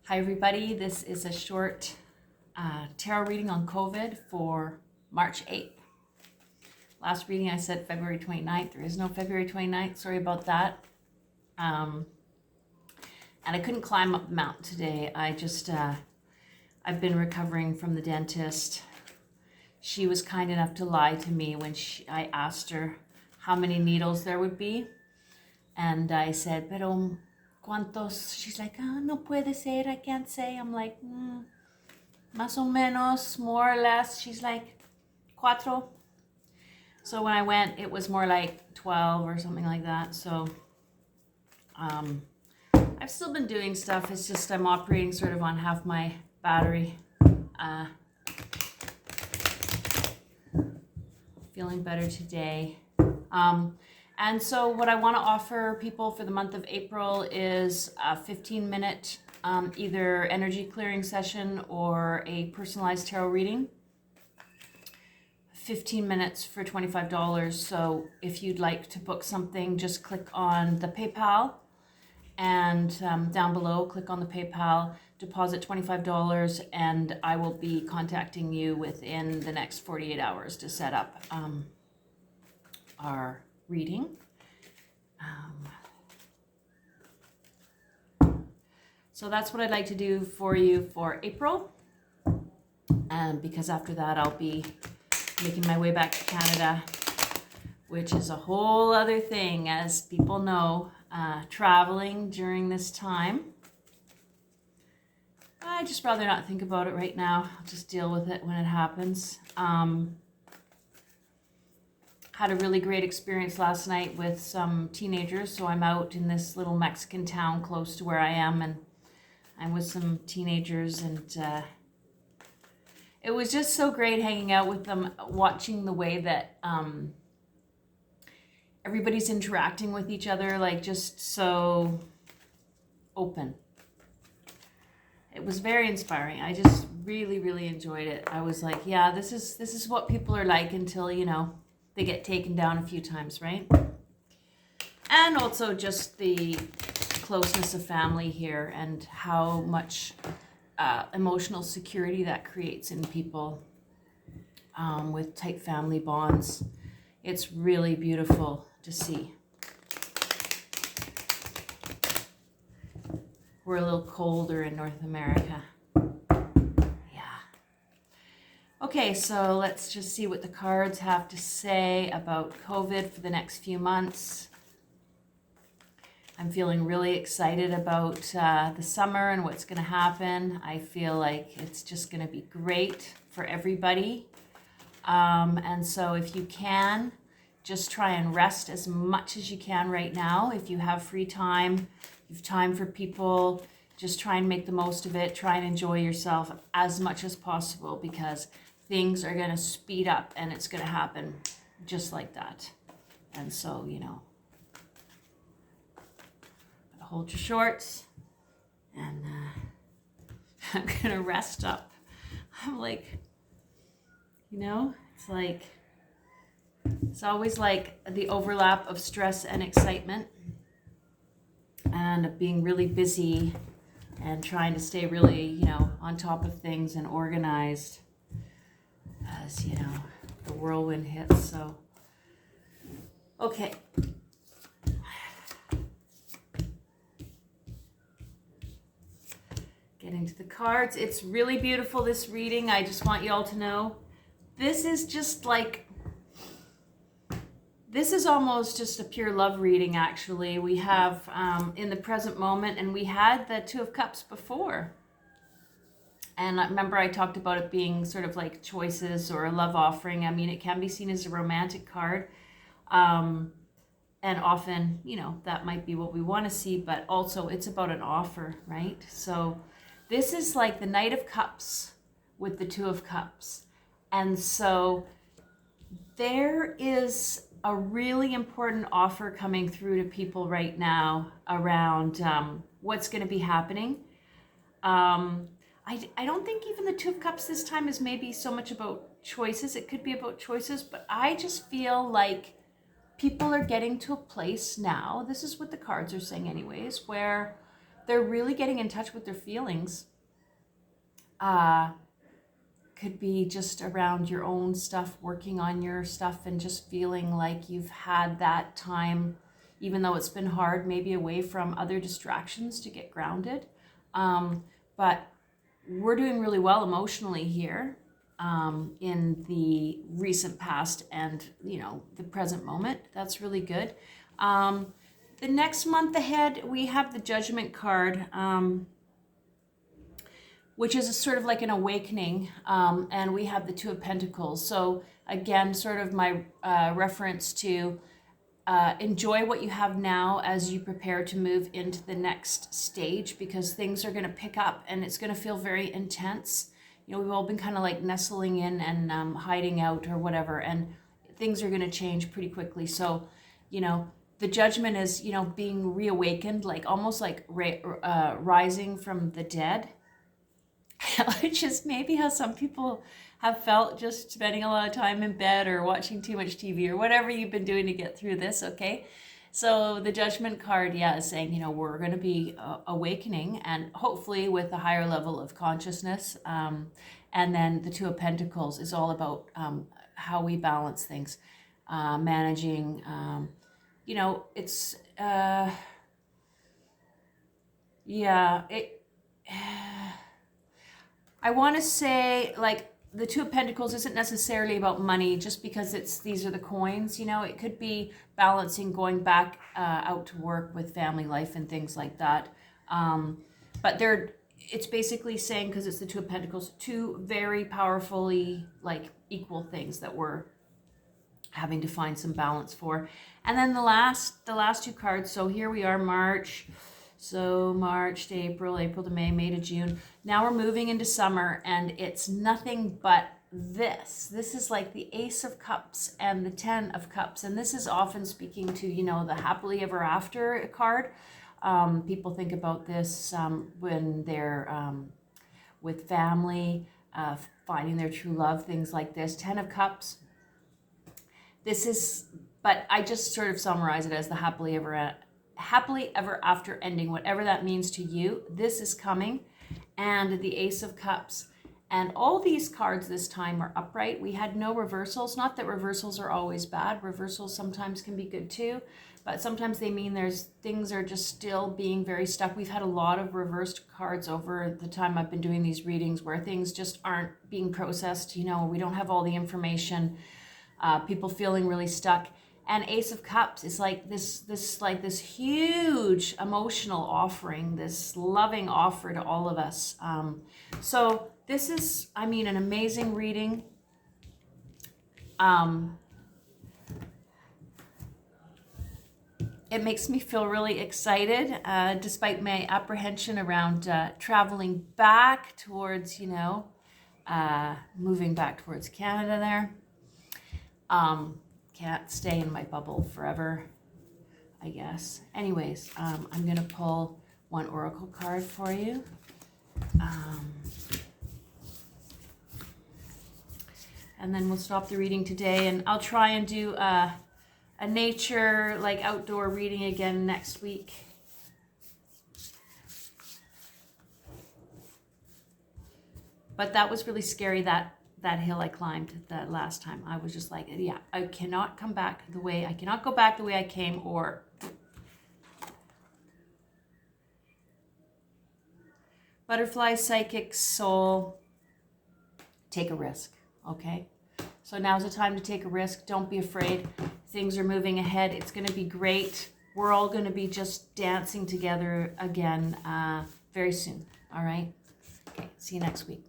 Hi everybody, this is a short tarot reading on COVID for March 8th. Last reading I said February 29th. There is no February 29th, sorry about that. And I couldn't climb up the mountain today. I've been recovering from the dentist. She was kind enough to lie to me when I asked her how many needles there would be. And I said, pero ¿cuántos? She's like, no puede ser, I can't say. I'm like, más o menos, more or less. She's like, cuatro. So when I went, it was more like 12 or something like that. So I've still been doing stuff. It's just I'm operating sort of on half my battery. Feeling better today. And so what I want to offer people for the month of April is a 15-minute either energy clearing session or a personalized tarot reading. 15 minutes for $25. So if you'd like to book something, just click on the PayPal and down below, click on the PayPal, deposit $25, and I will be contacting you within the next 48 hours to set up our reading. So that's what I'd like to do for you for April. And because after that, I'll be making my way back to Canada, which is a whole other thing, as people know, traveling during this time. I'd just rather not think about it right now. I'll just deal with it when it happens. Had a really great experience last night with some teenagers. So I'm out in this little Mexican town close to where I am, and I'm with some teenagers, and it was just so great hanging out with them, watching the way that everybody's interacting with each other, like just so open. It was very inspiring. I just really, really enjoyed it. I was like, yeah, this is what people are like until, you know, they get taken down a few times, right? And also just the closeness of family here and how much emotional security that creates in people with tight family bonds. It's really beautiful to see. We're a little colder in North America. Okay, so let's just see what the cards have to say about COVID for the next few months. I'm feeling really excited about the summer and what's going to happen. I feel like it's just going to be great for everybody. And so if you can, just try and rest as much as you can right now. If you have free time, you have time for people, just try and make the most of it. Try and enjoy yourself as much as possible, because things are going to speed up and it's going to happen just like that. And so, you know, hold your shorts, and I'm going to rest up. I'm like, you know, it's always like the overlap of stress and excitement and being really busy and trying to stay really, you know, on top of things and organized as, you know, the whirlwind hits. So, okay. Getting to the cards. It's really beautiful, this reading. I just want you all to know this is just like, this is almost just a pure love reading, actually. We have in the present moment, and we had the Two of Cups before. And I remember I talked about it being sort of like choices or a love offering. I mean, it can be seen as a romantic card. And often, you know, that might be what we want to see, but also it's about an offer, right? So this is like the Knight of Cups with the Two of Cups. And so there is a really important offer coming through to people right now around what's going to be happening. I don't think even the Two of Cups this time is maybe so much about choices. It could be about choices, but I just feel like people are getting to a place now, this is what the cards are saying anyways, where they're really getting in touch with their feelings. Could be just around your own stuff, working on your stuff, and just feeling like you've had that time, even though it's been hard, maybe away from other distractions to get grounded. But we're doing really well emotionally here, in the recent past and, the present moment. That's really good. The next month ahead, we have the Judgment card, which is sort of like an awakening, and we have the Two of Pentacles. So again, sort of my reference to enjoy what you have now as you prepare to move into the next stage, because things are going to pick up and it's going to feel very intense. We've all been kind of like nestling in and hiding out or whatever, and things are going to change pretty quickly. So, the Judgment is, being reawakened, like almost like rising from the dead, which is maybe how some people have felt, just spending a lot of time in bed or watching too much TV or whatever you've been doing to get through this, okay? So the Judgment card, is saying, we're going to be awakening, and hopefully with a higher level of consciousness. And then the Two of Pentacles is all about how we balance things, managing, it's, I want to say, like, the Two of Pentacles isn't necessarily about money, just because these are the coins. It could be balancing going back out to work with family life and things like that. But it's basically saying, because it's the Two of Pentacles, two very powerfully like equal things that we're having to find some balance for. And then the last two cards. So here we are, March. So March to April to May, May to June. Now we're moving into summer, and it's nothing but this. This is like the Ace of Cups and the Ten of Cups. And this is often speaking to, the happily ever after card. People think about this when they're with family, finding their true love, things like this. Ten of Cups. But I just sort of summarize it as the happily ever after ending, whatever that means to you. This is coming. And the Ace of Cups. And all these cards this time are upright. We had no reversals. Not that reversals are always bad. Reversals sometimes can be good too. But sometimes they mean things are just still being very stuck. We've had a lot of reversed cards over the time I've been doing these readings, where things just aren't being processed. We don't have all the information. People feeling really stuck. And Ace of Cups is like this huge emotional offering, this loving offer to all of us. So this is, an amazing reading. It makes me feel really excited, despite my apprehension around traveling back towards, moving back towards Canada there. Can't stay in my bubble forever, I guess. Anyways, I'm going to pull one oracle card for you. And then we'll stop the reading today, and I'll try and do a nature, like outdoor reading again next week. But that was really scary, that hill I climbed that last time. I was just like, I cannot go back the way I came, or butterfly, psychic, soul, take a risk, okay? So now's the time to take a risk. Don't be afraid. Things are moving ahead. It's going to be great. We're all going to be just dancing together again very soon, all right? Okay, see you next week.